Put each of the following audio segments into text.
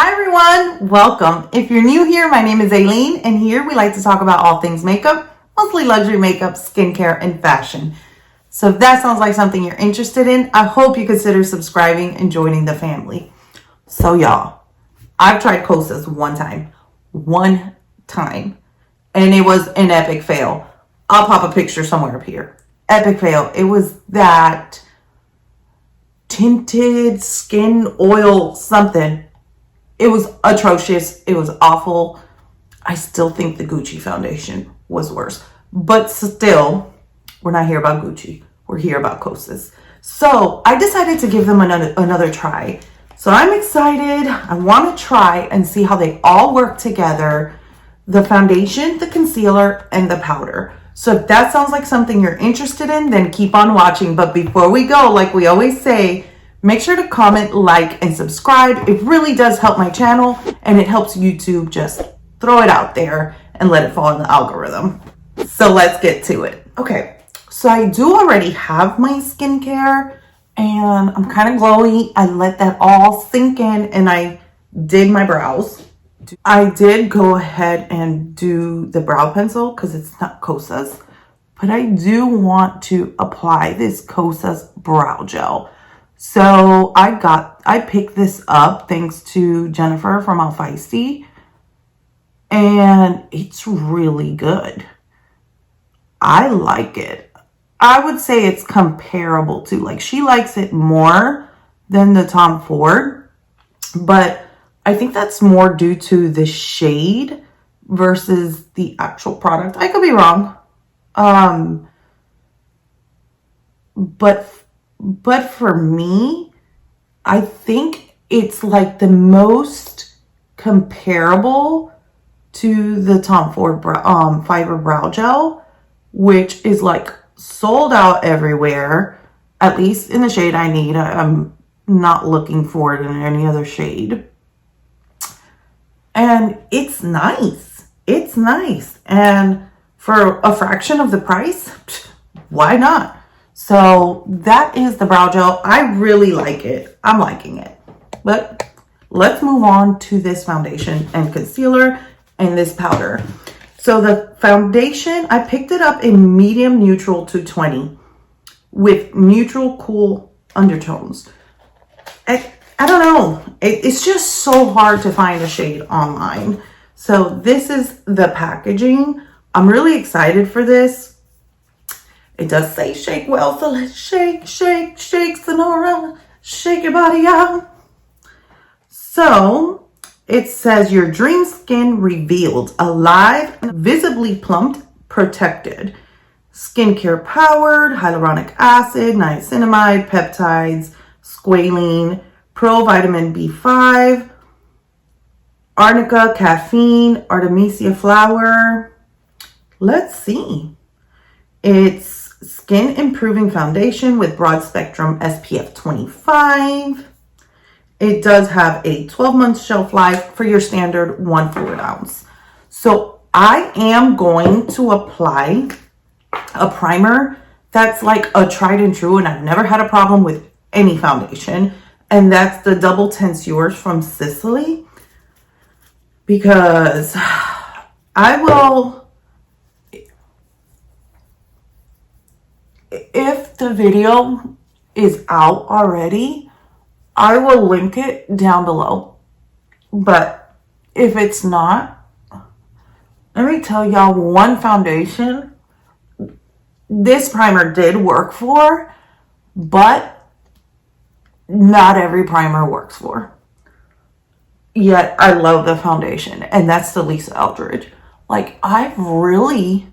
Hi everyone, welcome. If you're new here, my name is Aileen, and here we like to talk about all things makeup, mostly luxury makeup, skincare, and fashion. So if that sounds like something you're interested in, I hope you consider subscribing and joining the family. So y'all, I've tried Kosas one time, and it was an epic fail. I'll pop a picture somewhere up here. Epic fail. It was that tinted skin oil something. It was atrocious. It was awful. I still think the Gucci foundation was worse. But still, we're not here about Gucci. We're here about Kosas. So I decided to give them another try. So I'm excited. I want to try and see how they all work together. The foundation, the concealer, and the powder. So if that sounds like something you're interested in, then keep on watching. But before we go, like we always say, make sure to comment, like, and subscribe. It really does help my channel, and it helps YouTube just throw it out there and let it fall in the algorithm. So let's get to it. Okay, so I do already have my skincare, and I'm kind of glowy. I let that all sink in, and I did my brows. I did go ahead and do the brow pencil because it's not Kosas, but I do want to apply this Cosas Brow Gel. So I picked this up thanks to Jennifer from Feisty, and it's really good. I like it. I would say it's comparable to, like, she likes it more than the Tom Ford, but I think that's more due to the shade versus the actual product. I could be wrong. But for me, I think it's like the most comparable to the Tom Ford Fiber Brow Gel, which is like sold out everywhere, at least in the shade I need. I'm not looking for it in any other shade. And it's nice. It's nice. And for a fraction of the price, why not? So that is the brow gel. I really like it. I'm liking it. But let's move on to this foundation and concealer and this powder. So the foundation, I picked it up in medium neutral 220 with neutral cool undertones. I don't know. It's just so hard to find a shade online. So this is the packaging. I'm really excited for this. It does say shake well, so let's shake, shake, shake, Sonora. Shake your body out. So it says your dream skin revealed, alive, visibly plumped, protected. Skincare powered, hyaluronic acid, niacinamide, peptides, squalene, pro vitamin B5, arnica, caffeine, artemisia flower. Let's see. It's skin improving foundation with broad spectrum SPF 25. It does have a 12-month shelf life for your standard 1 fluid ounce. So I am going to apply a primer that's like a tried and true, and I've never had a problem with any foundation. And that's the Double Tense Yours from Sicily, because I will, if the video is out already, I will link it down below. But if it's not, let me tell y'all one foundation this primer did work for, but not every primer works for. Yet I love the foundation, and that's the Lisa Eldridge. Like, I've really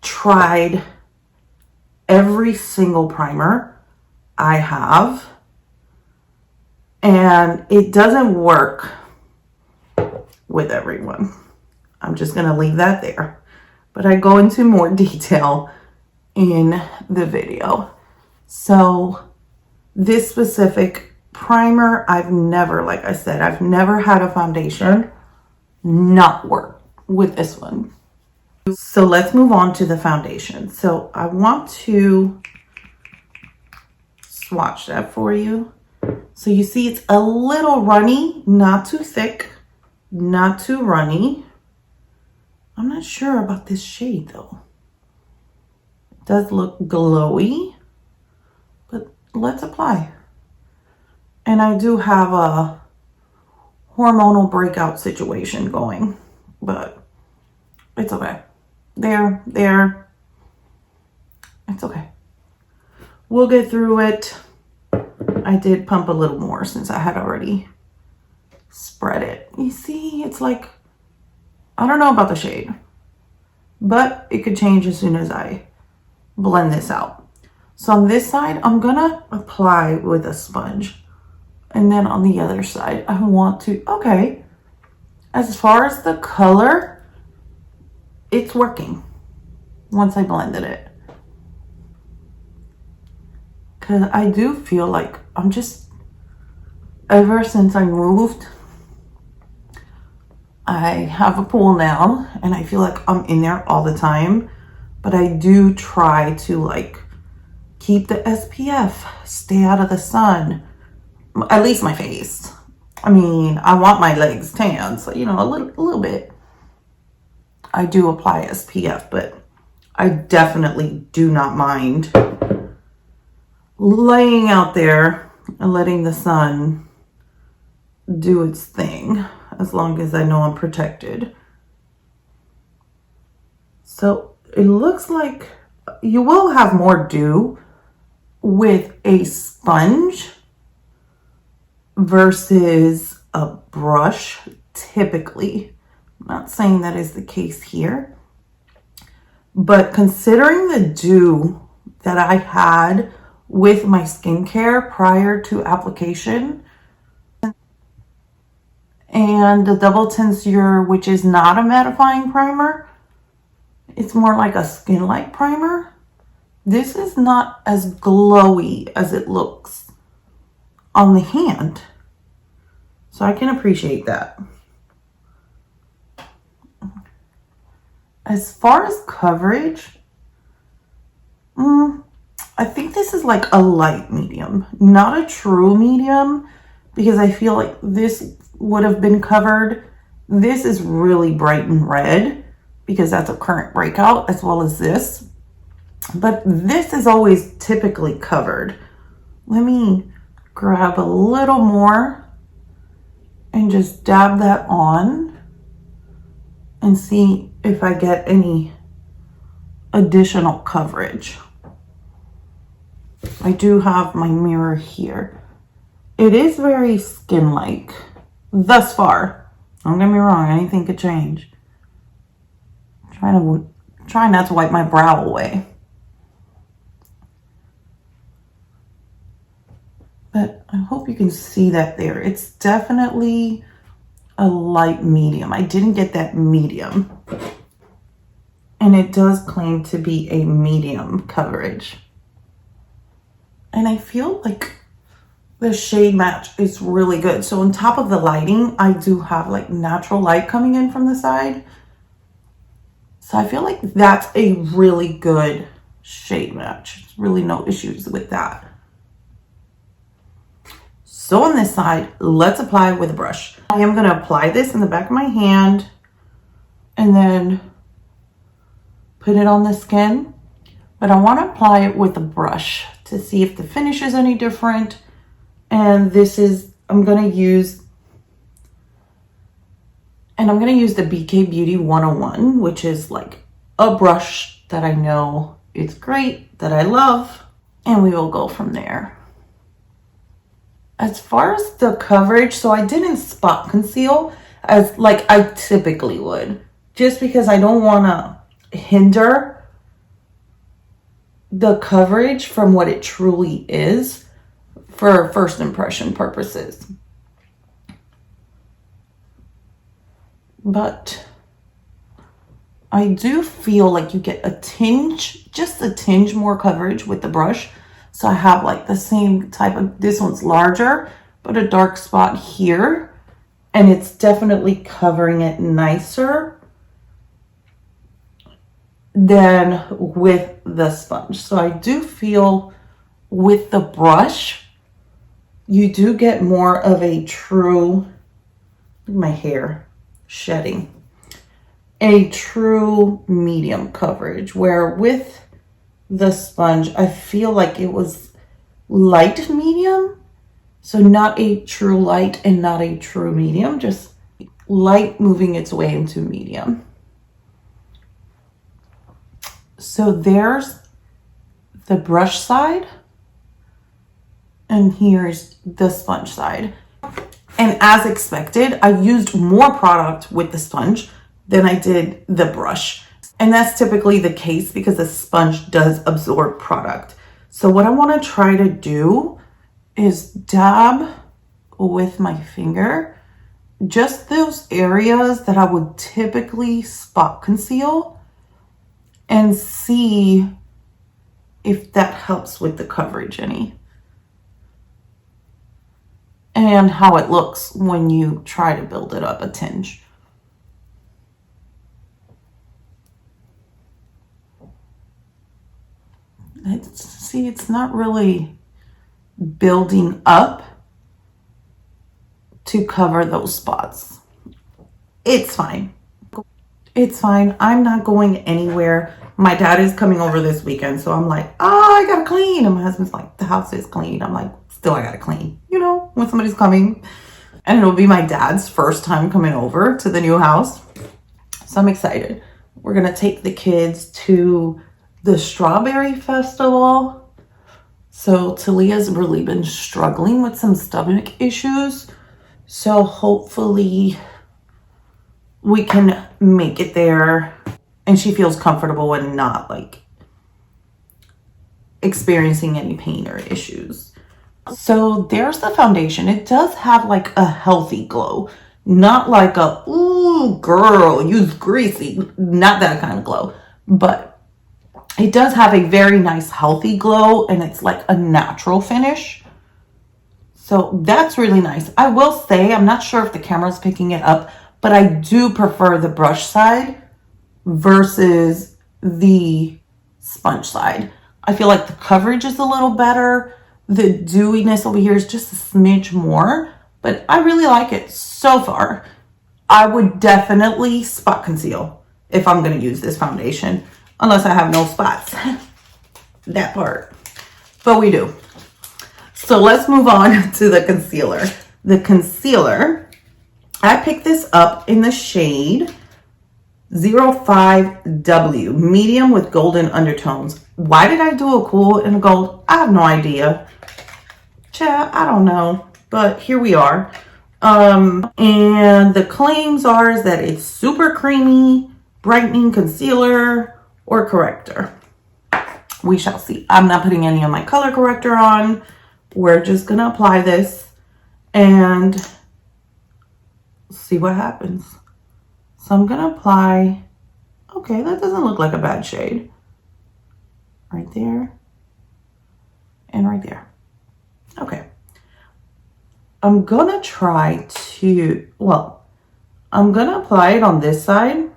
tried every single primer I have, and it doesn't work with everyone. I'm just gonna leave that there, but I go into more detail in the video. So this specific primer, I've never, like I said, I've never had a foundation not work with this one. So let's move on to the foundation. So I want to swatch that for you. So you see it's a little runny, not too thick, not too runny. I'm not sure about this shade though. It does look glowy, but let's apply. And I do have a hormonal breakout situation going, but it's okay. There, it's okay. We'll get through it. I did pump a little more since I had already spread it. You see, it's like, I don't know about the shade, but it could change as soon as I blend this out. So on this side, I'm gonna apply with a sponge. And then on the other side, I want to, okay, as far as the color, it's working once I blended it. Because I do feel like I'm just, ever since I moved, I have a pool now and I feel like I'm in there all the time. But I do try to like keep the SPF, stay out of the sun. At least my face. I mean, I want my legs tan, so you know, a little bit. I do apply SPF, but I definitely do not mind laying out there and letting the sun do its thing, as long as I know I'm protected. So it looks like you will have more dew with a sponge versus a brush, typically. I'm not saying that is the case here, but considering the dew that I had with my skincare prior to application, and the Double Tensure, which is not a mattifying primer, it's more like a skin-like primer. This is not as glowy as it looks on the hand. So I can appreciate that. As far as coverage, I think this is like a light medium, not a true medium, because I feel like this would have been covered. This is really bright and red because that's a current breakout, as well as this. But this is always typically covered. Let me grab a little more and just dab that on and see if I get any additional coverage. I do have my mirror here. It is very skin-like thus far. Don't get me wrong, anything could change. Try not to wipe my brow away. But I hope you can see that there. It's definitely a light medium. I didn't get that medium. And it does claim to be a medium coverage. And I feel like the shade match is really good. So on top of the lighting, I do have like natural light coming in from the side. So I feel like that's a really good shade match. Really no issues with that. So on this side, let's apply with a brush. I am going to apply this in the back of my hand and then put it on the skin. But I want to apply it with a brush to see if the finish is any different. And this is, I'm going to use the BK Beauty 101, which is like a brush that I know is great, that I love. And we will go from there. As far as the coverage, so I didn't spot conceal as like I typically would, just because I don't want to hinder the coverage from what it truly is for first impression purposes. But I do feel like you get a tinge, just a tinge more coverage with the brush. So I have like the same type of, this one's larger, but a dark spot here. And it's definitely covering it nicer than with the sponge. So I do feel with the brush, you do get more of a true, look at my hair shedding, a true medium coverage, where with the sponge, I feel like it was light medium. So not a true light and not a true medium, just light moving its way into medium. So there's the brush side, and here's the sponge side. And as expected, I used more product with the sponge than I did the brush. And that's typically the case because the sponge does absorb product. So what I want to try to do is dab with my finger just those areas that I would typically spot conceal and see if that helps with the coverage any. And how it looks when you try to build it up a tinge. See, it's not really building up to cover those spots. It's fine. It's fine. I'm not going anywhere. My dad is coming over this weekend, so I'm like, oh, I gotta clean. And my husband's like, the house is clean. I'm like, still I gotta clean. You know, when somebody's coming. And it'll be my dad's first time coming over to the new house. So I'm excited. We're gonna take the kids to the strawberry festival. So Talia's really been struggling with some stomach issues. So hopefully we can make it there and she feels comfortable and not like experiencing any pain or issues. So there's the foundation. It does have like a healthy glow, not like a, ooh, girl, use greasy, not that kind of glow, but it does have a very nice healthy glow and it's like a natural finish. So that's really nice. I will say, I'm not sure if the camera's picking it up, but I do prefer the brush side versus the sponge side. I feel like the coverage is a little better. The dewiness over here is just a smidge more, but I really like it so far. I would definitely spot conceal if I'm going to use this foundation, unless I have no spots. That part. But we do. So let's move on to the concealer. The concealer, I picked this up in the shade 05W, medium with golden undertones. Why did I do a cool and a gold? I have no idea. Child, I don't know. But here we are. And the claims are that it's super creamy, brightening concealer or corrector. We shall see. I'm not putting any of my color corrector on. We're just going to apply this and see what happens. So I'm going to apply. Okay, that doesn't look like a bad shade. Right there. And right there. Okay. I'm going to try to, well, I'm going to apply it on this side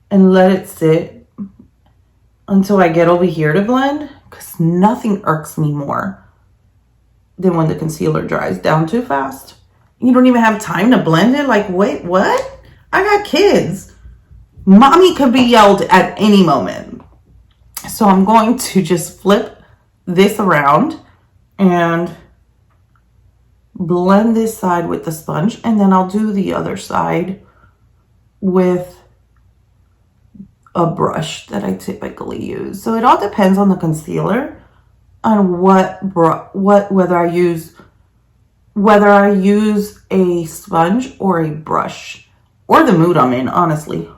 and let it sit until I get over here to blend, because nothing irks me more than when the concealer dries down too fast. You don't even have time to blend it. Like, wait, what? I got kids. Mommy could be yelled at any moment. So I'm going to just flip this around and blend this side with the sponge, and then I'll do the other side with a brush that I typically use. So it all depends on the concealer, on whether I use a sponge or a brush, or the mood I'm in, honestly.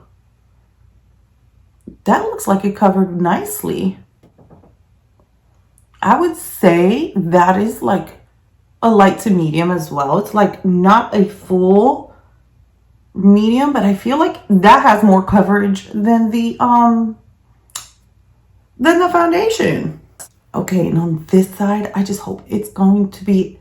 That looks like it covered nicely. I would say that is like a light to medium as well. It's like not a full medium, but I feel like that has more coverage than the foundation. Okay, and on this side, I just hope it's going to be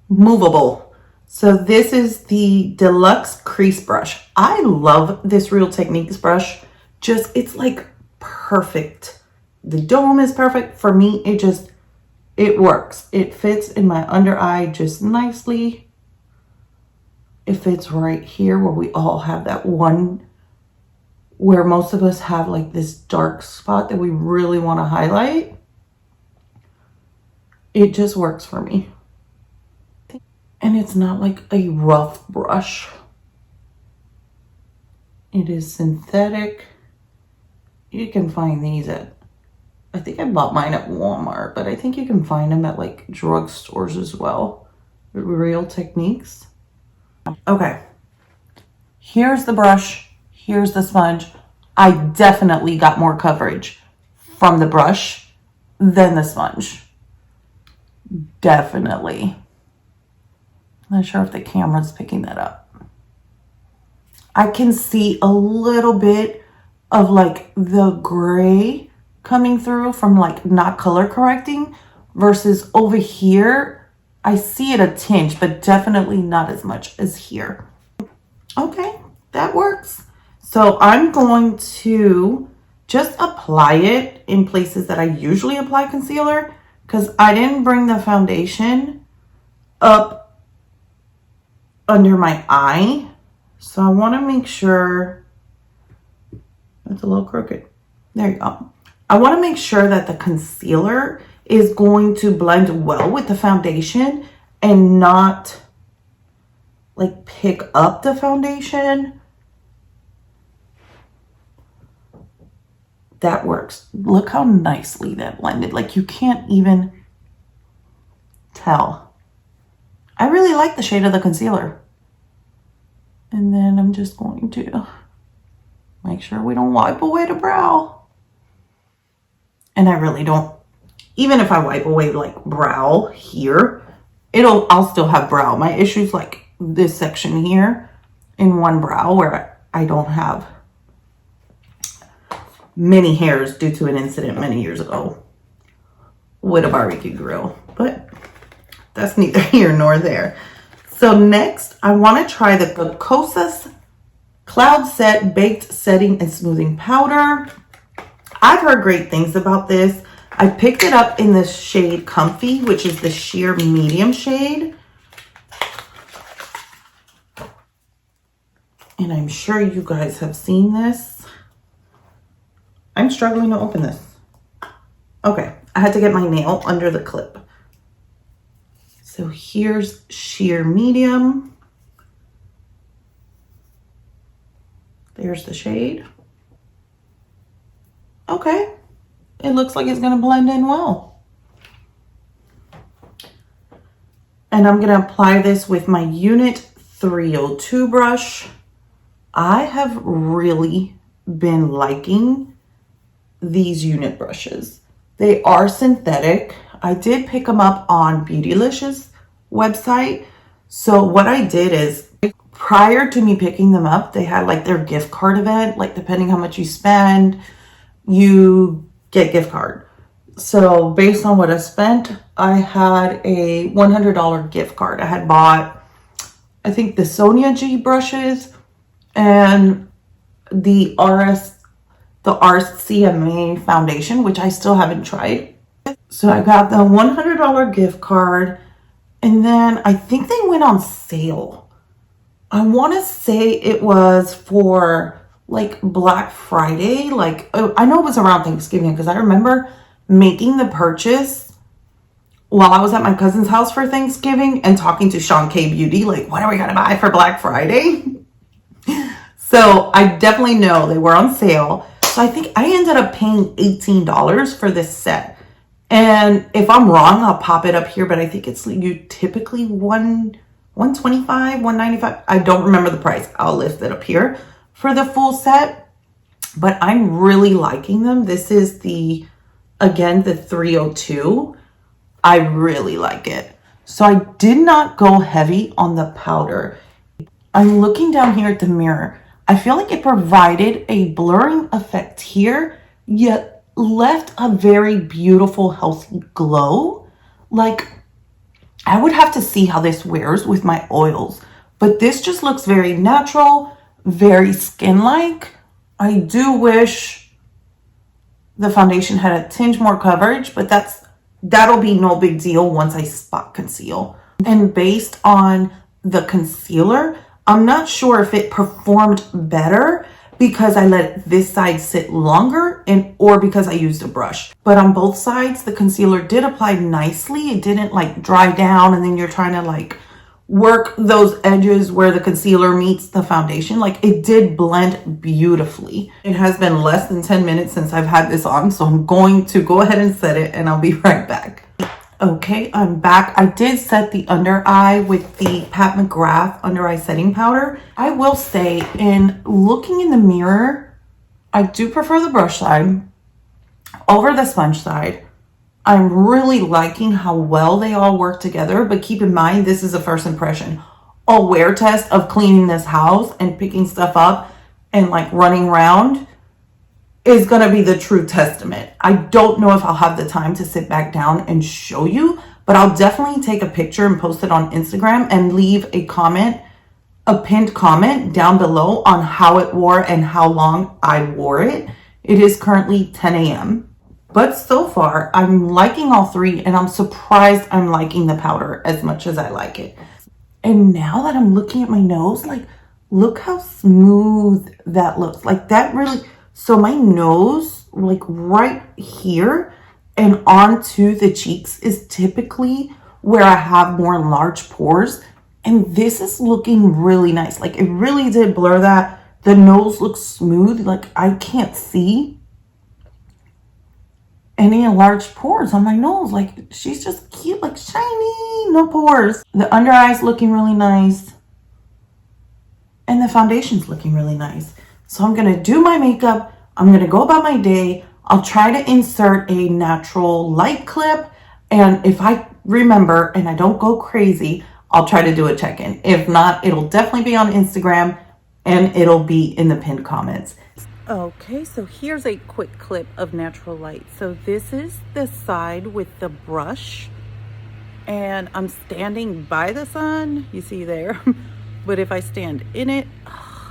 movable. So this is the Deluxe Crease brush. I love this Real Techniques brush. Just, it's like perfect. The dome is perfect. For me, it just It works. It fits in my under eye just nicely. It fits right here where we all have that one, where most of us have like this dark spot that we really want to highlight. It just works for me. And it's not like a rough brush. It is synthetic. You can find these at, I think I bought mine at Walmart, but I think you can find them at like drugstores as well. Real Techniques. Okay. Here's the brush. Here's the sponge. I definitely got more coverage from the brush than the sponge. Definitely. I'm not sure if the camera's picking that up. I can see a little bit of like the gray coming through from like not color correcting, versus over here, I see it a tinge, but definitely not as much as here. Okay, that works. So I'm going to just apply it in places that I usually apply concealer, because I didn't bring the foundation up under my eye. So I want to make sure, it's a little crooked. There you go. I want to make sure that the concealer is going to blend well with the foundation and not like pick up the foundation. That works. Look how nicely that blended. Like you can't even tell. I really like the shade of the concealer. And then I'm just going to make sure we don't wipe away the brow. And I really don't, even if I wipe away like brow here, I'll still have brow. My issue's like this section here in one brow where I don't have many hairs due to an incident many years ago with a barbecue grill. But that's neither here nor there. So next, I want to try the Kosas Cloud Set Baked Setting and Smoothing Powder. I've heard great things about this. I picked it up in the shade Comfy, which is the sheer medium shade. And I'm sure you guys have seen this. I'm struggling to open this. Okay, I had to get my nail under the clip. So here's sheer medium. There's the shade. Okay, it looks like it's gonna blend in well. And I'm gonna apply this with my Unit 302 brush. I have really been liking these unit brushes. They are synthetic. I did pick them up on Beautylicious website. So what I did is, prior to me picking them up, they had like their gift card event. Like depending how much you spend, you get gift card. So based on what I spent, I had a $100 gift card. I had bought, I think, the Sonia G brushes and the RCMA foundation, which I still haven't tried. So I got the $100 gift card, and then I think they went on sale. I want to say it was for like Black Friday. Like, I know it was around Thanksgiving because I remember making the purchase while I was at my cousin's house for Thanksgiving and talking to Sean K Beauty, like, what are we gonna buy for Black Friday? So I definitely know they were on sale. So I think I ended up paying $18 for this set. And if I'm wrong, I'll pop it up here, but I think it's typically $125, $195. I don't remember the price. I'll list it up here for the full set, but I'm really liking them. This is again, the 302. I really like it. So I did not go heavy on the powder. I'm looking down here at the mirror. I feel like it provided a blurring effect here, yet left a very beautiful, healthy glow. Like, I would have to see how this wears with my oils, but this just looks very natural, very skin-like. I do wish the foundation had a tinge more coverage, but that's that'll be no big deal once I spot conceal. And based on the concealer, I'm not sure if it performed better because I let this side sit longer or because I used a brush. But on both sides, the concealer did apply nicely. It didn't like dry down and then you're trying to like work those edges where the concealer meets the foundation. Like, it did blend beautifully. It has been less than 10 minutes since I've had this on, so I'm going to go ahead and set it and I'll be right back. Okay, I'm back. I did set the under eye with the Pat McGrath under eye setting powder. I will say, in looking in the mirror, I do prefer the brush side over the sponge side. I'm really liking how well they all work together, but keep in mind, this is a first impression. A wear test of cleaning this house and picking stuff up and like running around is going to be the true testament. I don't know if I'll have the time to sit back down and show you, but I'll definitely take a picture and post it on Instagram and leave a comment, a pinned comment down below on how it wore and how long I wore it. It is currently 10 a.m. But so far, I'm liking all three, and I'm surprised I'm liking the powder as much as I like it. And now that I'm looking at my nose, like, look how smooth that looks. Like, that really... So my nose, like right here and onto the cheeks, is typically where I have more large pores. And this is looking really nice. Like, it really did blur that. The nose looks smooth. Like, I can't see any large pores on my nose. Like, she's just cute, like shiny, no pores. The under eye's looking really nice. And the foundation's looking really nice. So I'm going to do my makeup. I'm going to go about my day. I'll try to insert a natural light clip. And if I remember and I don't go crazy, I'll try to do a check-in. If not, it'll definitely be on Instagram and it'll be in the pinned comments. Okay, so here's a quick clip of natural light. So this is the side with the brush. And I'm standing by the sun. You see there. But if I stand in it,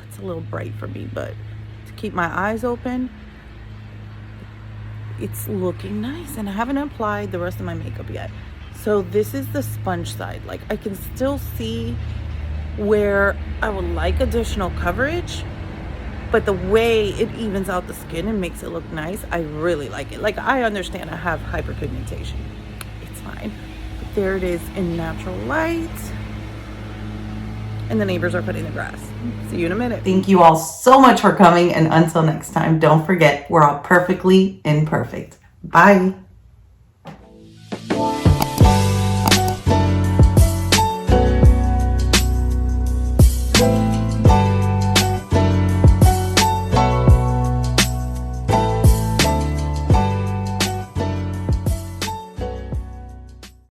it's a little bright for me, but to keep my eyes open, it's looking nice. And I haven't applied the rest of my makeup yet. So this is the sponge side. Like, I can still see where I would like additional coverage, but the way it evens out the skin and makes it look nice, I really like it. Like, I understand I have hyperpigmentation. It's fine. But there it is in natural light. And the neighbors are cutting the grass. See you in a minute. Thank you all so much for coming. And until next time, don't forget, we're all perfectly imperfect. Bye.